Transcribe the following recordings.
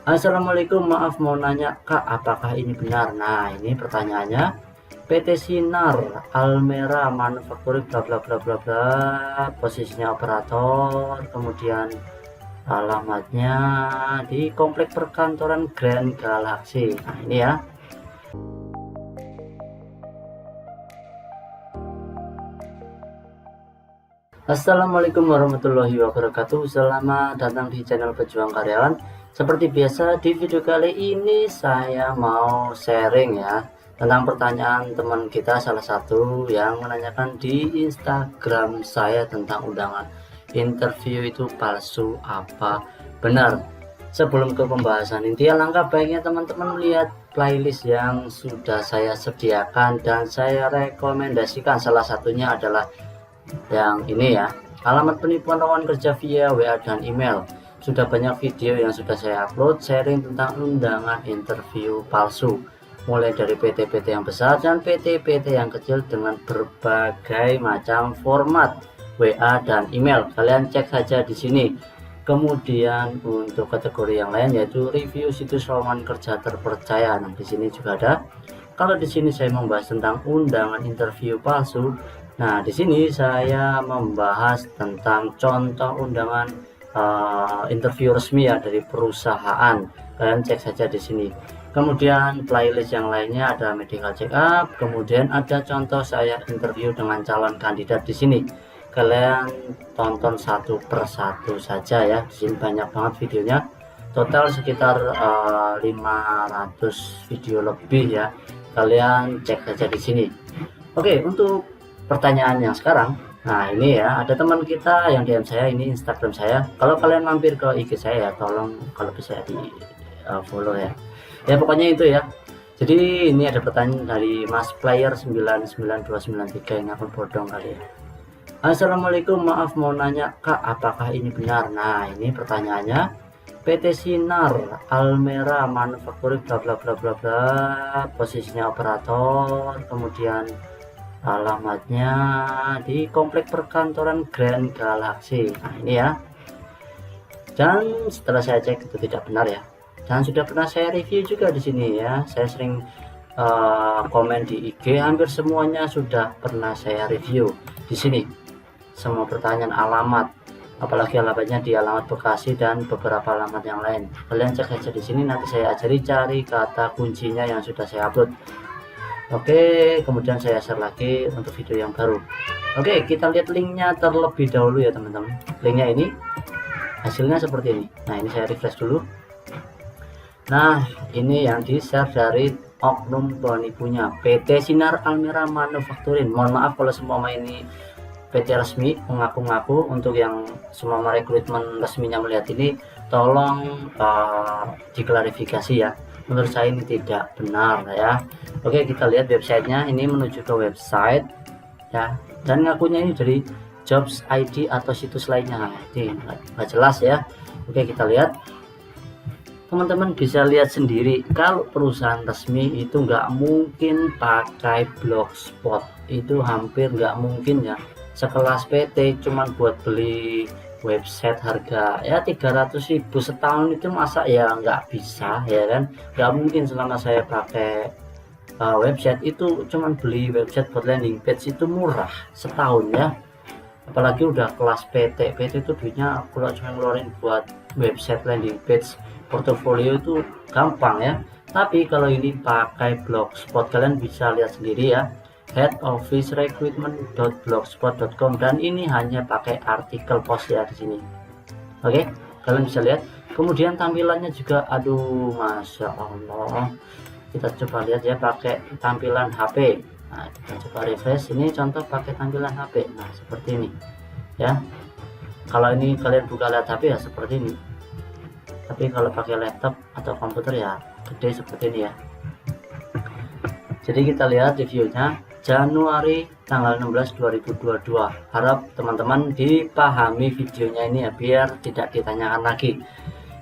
Assalamualaikum, maaf mau nanya Kak, apakah ini benar? Nah, ini pertanyaannya. PT Sinar Almera Manufacturing bla bla bla bla bla, posisinya operator, kemudian alamatnya di komplek perkantoran Grand Galaxy. Nah, ini ya. Assalamualaikum warahmatullahi wabarakatuh. Selamat datang di channel Pejuang Karyawan. Seperti biasa, di video kali ini saya mau sharing ya tentang pertanyaan teman kita salah satu yang menanyakan di Instagram saya tentang undangan interview itu palsu apa benar. Sebelum ke pembahasan inti, alangkah baiknya teman-teman melihat playlist yang sudah saya sediakan dan saya rekomendasikan. Salah satunya adalah yang ini ya, alamat penipuan lowongan kerja via WA dan email. Sudah banyak video yang sudah saya upload sharing tentang undangan interview palsu, mulai dari PT-PT yang besar dan PT-PT yang kecil dengan berbagai macam format WA dan email. Kalian cek saja di sini. Kemudian untuk kategori yang lain yaitu review situs lowongan kerja terpercaya. Nah, di sini juga ada. Kalau di sini saya membahas tentang undangan interview palsu. Nah, di sini saya membahas tentang contoh undangan interview resmi ya dari perusahaan. Kalian cek saja di sini. Kemudian playlist yang lainnya ada medical check up, kemudian ada contoh saya interview dengan calon kandidat di sini. Kalian tonton satu persatu saja ya. Di sini banyak banget videonya. Total sekitar 500 video lebih ya. Kalian cek saja di sini. Oke, untuk pertanyaan yang sekarang, nah ini ya, ada teman kita yang DM saya, ini Instagram saya. Kalau kalian mampir ke IG saya ya, tolong kalau bisa di follow ya. Ya pokoknya itu ya. Jadi ini ada pertanyaan dari Mas Player 999293, ini akun bodong kali ya. Assalamualaikum, maaf mau nanya Kak, apakah ini benar? Nah, ini pertanyaannya. PT Sinar Almera Manufacturing bla bla bla bla bla, posisinya operator, kemudian alamatnya di komplek perkantoran Grand Galaxy. Nah, ini ya. Dan setelah saya cek itu tidak benar ya. Dan sudah pernah saya review juga di sini ya. Saya sering komen di IG, hampir semuanya sudah pernah saya review di sini. Semua pertanyaan alamat, apalagi alamatnya di alamat Bekasi dan beberapa alamat yang lain. Kalian cek saja di sini, nanti saya ajari cari kata kuncinya yang sudah saya upload. Oke, kemudian saya share lagi untuk video yang baru. Oke, kita lihat linknya terlebih dahulu ya teman-teman. Linknya ini hasilnya seperti ini. Nah, ini saya refresh dulu. Nah, ini yang di share dari oknum penipunya PT Sinar Almera Manufacturing. Mohon maaf kalau semua ini PT resmi mengaku-ngaku. Untuk yang semua rekrutmen resminya melihat ini, tolong diklarifikasi ya. Menurut saya ini tidak benar ya. Oke, kita lihat websitenya. Ini menuju ke website ya, dan ngakunya ini dari Jobs ID atau situs lainnya. Nah, ini nggak jelas ya. Oke, kita lihat. Teman-teman bisa lihat sendiri, kalau perusahaan resmi itu nggak mungkin pakai blogspot, itu hampir nggak mungkin ya. Sekelas PT cuman buat beli website harga ya 300.000 setahun, itu masa ya nggak bisa ya kan. Nggak mungkin. Selama saya pakai website itu cuman beli website buat landing page itu murah setahun ya. Apalagi udah kelas PT itu duitnya kalau cuma ngeluarin buat website landing page portofolio itu gampang ya. Tapi kalau ini pakai blogspot, kalian bisa lihat sendiri ya, headofficerecruitment.blogspot.com, dan ini hanya pakai artikel post ya di sini. Oke, kalian bisa lihat. Kemudian tampilannya juga, aduh masya Allah. Kita coba lihat ya pakai tampilan HP. Nah, kita coba refresh. Ini contoh pakai tampilan HP. Nah, seperti ini ya. Kalau ini kalian buka lihat HP ya seperti ini. Tapi kalau pakai laptop atau komputer ya gede seperti ini ya. Jadi kita lihat reviewnya Januari tanggal 16 2022. Harap teman-teman dipahami videonya ini ya, biar tidak ditanyakan lagi.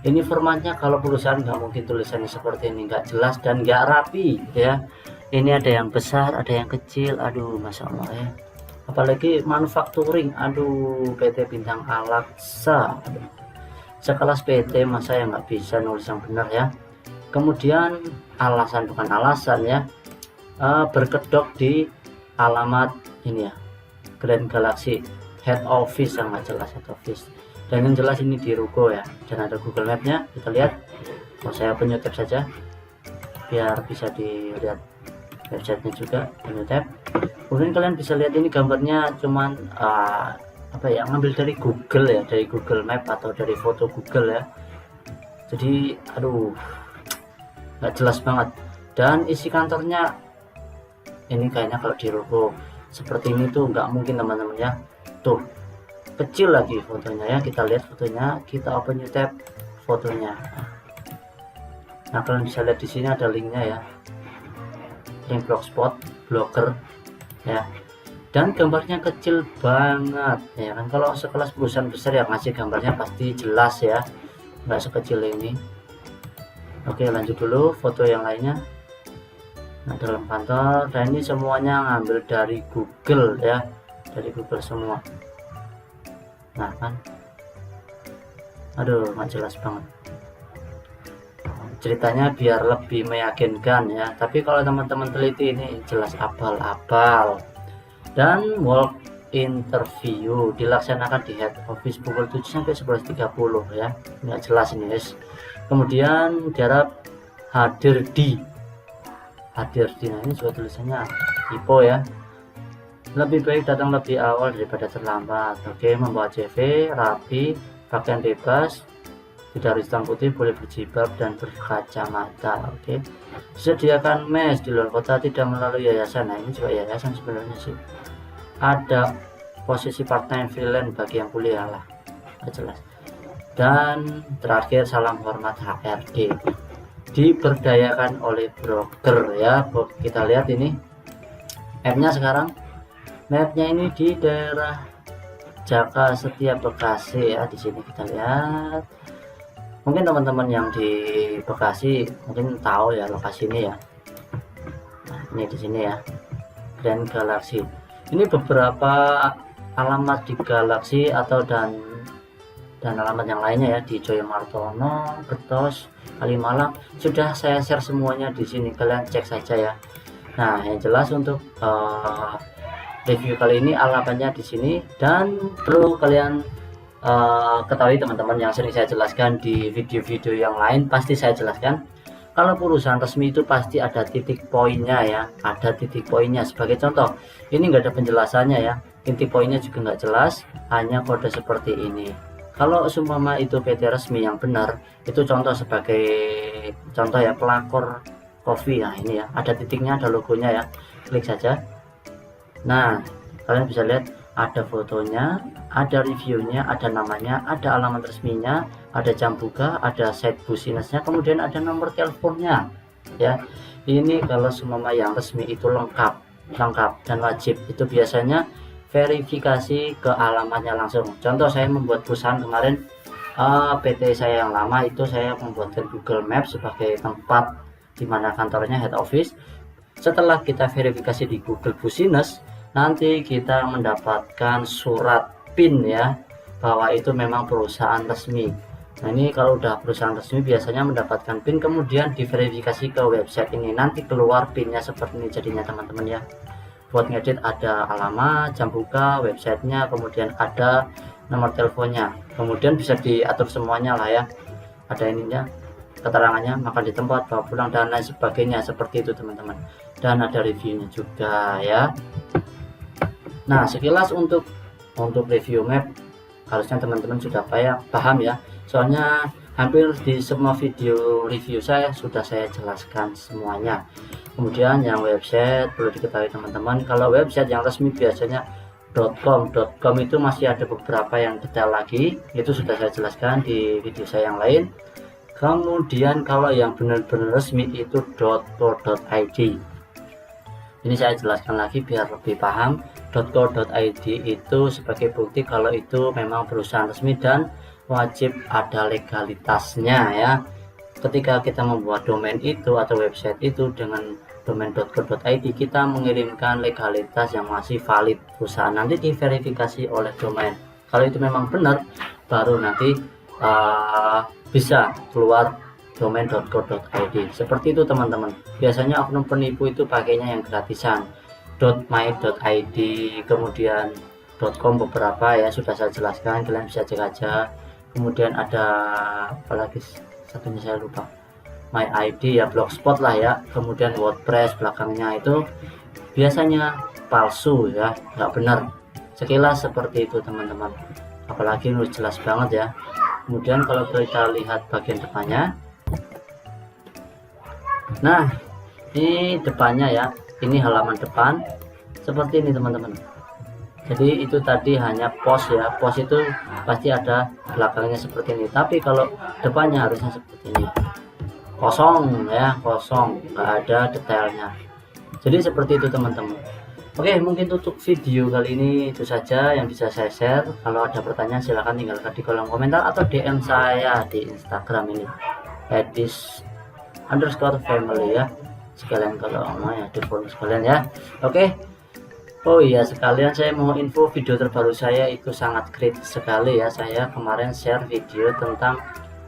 Ini formatnya kalau perusahaan nggak mungkin tulisannya seperti ini, nggak jelas dan nggak rapi ya. Ini ada yang besar, ada yang kecil, aduh masya Allah ya. Apalagi manufacturing, aduh PT Bintang Alaksa, aduh. sekelas PT masa yang nggak bisa nulis yang benar ya. Kemudian alasan, bukan alasan ya, berkedok di alamat ini ya, Grand Galaxy head office, yang nggak jelas head office. Dan yang jelas ini di Ruko ya, dan ada Google Map-nya. Kita lihat. Saya open tab saja biar bisa dilihat websitenya juga. Open tab. Kemudian kalian bisa lihat ini gambarnya cuman apa ya, ngambil dari Google ya, dari Google Map atau dari foto Google ya. Jadi aduh, nggak jelas banget. Dan isi kantornya ini kayaknya kalau di Ruko seperti ini tuh nggak mungkin teman-teman ya. Tuh kecil lagi fotonya ya. Kita lihat fotonya, kita open tab fotonya. Nah, kalian bisa lihat di sini ada linknya ya, link blogspot, blogger ya. Dan gambarnya kecil banget ya kan. Kalau sekelas perusahaan besar yang ngasih gambarnya pasti jelas ya, nggak sekecil ini. Oke, lanjut dulu foto yang lainnya. Nah, dalam kantor, dan ini semuanya ngambil dari Google ya, dari Google semua. Nah kan, aduh nggak jelas banget ceritanya, biar lebih meyakinkan ya. Tapi kalau teman-teman teliti ini jelas abal-abal. Dan work interview dilaksanakan di head office pukul 7 sampai 11.30 ya, nggak jelas ini guys. Kemudian diharap hadir di, nah ini juga tulisannya IPO ya. Lebih baik datang lebih awal daripada terlambat. Oke, membawa CV rapi, pakaian bebas, tidak harus hitam putih, boleh berjilbab dan berkacamata. Oke, disediakan mes di luar kota, tidak melalui yayasan. Nah, ini juga yayasan sebenarnya sih. Ada posisi part time freelance bagi yang kuliah lah, nggak jelas. Dan terakhir, salam hormat HRD, diberdayakan oleh broker ya. Kita lihat ini mapnya sekarang. Mapnya ini di daerah Jaka Setia Bekasi ya. Di sini kita lihat. Mungkin teman-teman yang di Bekasi mungkin tahu ya lokasi ini ya. Nah, ini di sini ya, Grand Galaxy. Ini beberapa alamat di Galaxy atau dan alamat yang lainnya ya, di Joyo Martono, Betos, Kalimalang. Sudah saya share semuanya di sini, kalian cek saja ya. Nah, yang jelas untuk review kali ini alamatnya di sini, dan perlu kalian ketahui teman-teman, yang sering saya jelaskan di video-video yang lain pasti saya jelaskan. Kalau perusahaan resmi itu pasti ada titik poinnya ya, ada titik poinnya. Sebagai contoh, ini nggak ada penjelasannya ya, titik poinnya juga nggak jelas, hanya kode seperti ini. Kalau seumpama itu PT resmi yang benar, itu contoh sebagai contoh ya, Pelakor Coffee. Nah ini ya, ada titiknya, ada logonya ya, klik saja. Nah, kalian bisa lihat ada fotonya, ada reviewnya, ada namanya, ada alamat resminya, ada jam buka, ada site businessnya, kemudian ada nomor teleponnya ya. Ini kalau semua yang resmi itu lengkap dan wajib. Itu biasanya verifikasi ke alamatnya langsung. Contoh, saya membuat perusahaan kemarin, PT saya yang lama itu saya membuatkan Google Maps sebagai tempat di mana kantornya head office. Setelah kita verifikasi di Google Business, nanti kita mendapatkan surat PIN ya, bahwa itu memang perusahaan resmi. Nah, ini kalau udah perusahaan resmi biasanya mendapatkan PIN, kemudian diverifikasi ke website ini, nanti keluar PIN-nya seperti ini jadinya teman-teman ya. Buat ngedit ada alamat, jam buka, websitenya, kemudian ada nomor teleponnya, kemudian bisa diatur semuanya lah ya. Ada ininya, keterangannya, makan di tempat, bawa pulang, dan lain sebagainya, seperti itu teman-teman. Dan ada reviewnya juga ya. Nah, sekilas untuk review map harusnya teman-teman sudah paham ya. Soalnya hampir di semua video review saya sudah saya jelaskan semuanya. Kemudian yang website perlu diketahui teman-teman, kalau website yang resmi biasanya .com itu masih ada beberapa yang detail lagi, itu sudah saya jelaskan di video saya yang lain. Kemudian kalau yang benar-benar resmi itu .co.id. Ini saya jelaskan lagi biar lebih paham. .co.id itu sebagai bukti kalau itu memang perusahaan resmi dan wajib ada legalitasnya ya. Ketika kita membuat domain itu atau website itu dengan domain .co.id, kita mengirimkan legalitas yang masih valid perusahaan, nanti diverifikasi oleh domain. Kalau itu memang benar, baru nanti bisa keluar domain.co.id. Seperti itu teman-teman. Biasanya oknum penipu itu pakainya yang gratisan, .my.id, kemudian .com beberapa ya sudah saya jelaskan, kalian bisa cek aja. Kemudian ada apalagi satunya saya lupa, my id ya, blogspot lah ya, kemudian WordPress belakangnya itu biasanya palsu ya, nggak benar. Sekilas seperti itu teman-teman, apalagi ini jelas banget ya. Kemudian kalau kita lihat bagian depannya, nah ini depannya ya, ini halaman depan seperti ini teman-teman. Jadi itu tadi hanya post ya, post itu pasti ada belakangnya seperti ini, tapi kalau depannya harusnya seperti ini, kosong ya, kosong, nggak ada detailnya. Jadi seperti itu teman-teman. Oke, mungkin untuk video kali ini itu saja yang bisa saya share. Kalau ada pertanyaan silahkan tinggalkan di kolom komentar atau DM saya di Instagram ini @dis_family ya, sekalian kalau mau ya di follow sekalian ya. Oke. Oh iya, sekalian saya mau info video terbaru saya itu sangat kritis sekali ya. Saya kemarin share video tentang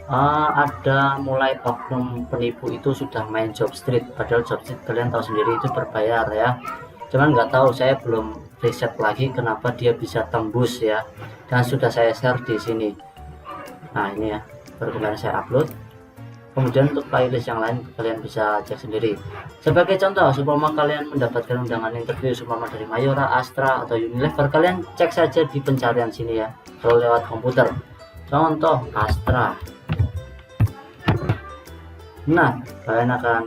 ada mulai oknum penipu itu sudah main job street, padahal job street kalian tahu sendiri itu berbayar ya. Cuman nggak tahu, saya belum riset lagi kenapa dia bisa tembus ya, dan sudah saya share di sini. Nah ini ya, baru kemarin saya upload. Kemudian untuk playlist yang lain kalian bisa cek sendiri. Sebagai contoh, supaya kalian mendapatkan undangan interview supaya dari Mayora, Astra atau Unilever, kalian cek saja di pencarian sini ya, kalau lewat komputer. Contoh Astra. Nah, kalian akan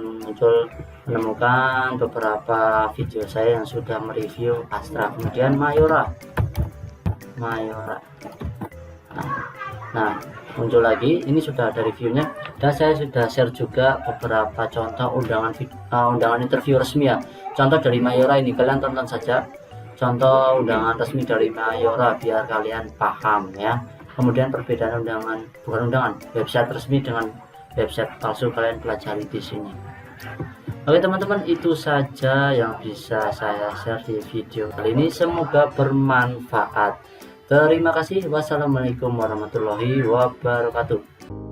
menemukan beberapa video saya yang sudah mereview Astra, kemudian Mayora. Nah, muncul lagi, ini sudah ada reviewnya, dan saya sudah share juga beberapa contoh undangan interview resmi ya. Contoh dari Mayora ini, kalian tonton saja contoh undangan resmi dari Mayora biar kalian paham ya. Kemudian perbedaan website resmi dengan website palsu, kalian pelajari di sini. Oke teman-teman, itu saja yang bisa saya share di video kali ini, semoga bermanfaat. Terima kasih. Wassalamualaikum warahmatullahi wabarakatuh.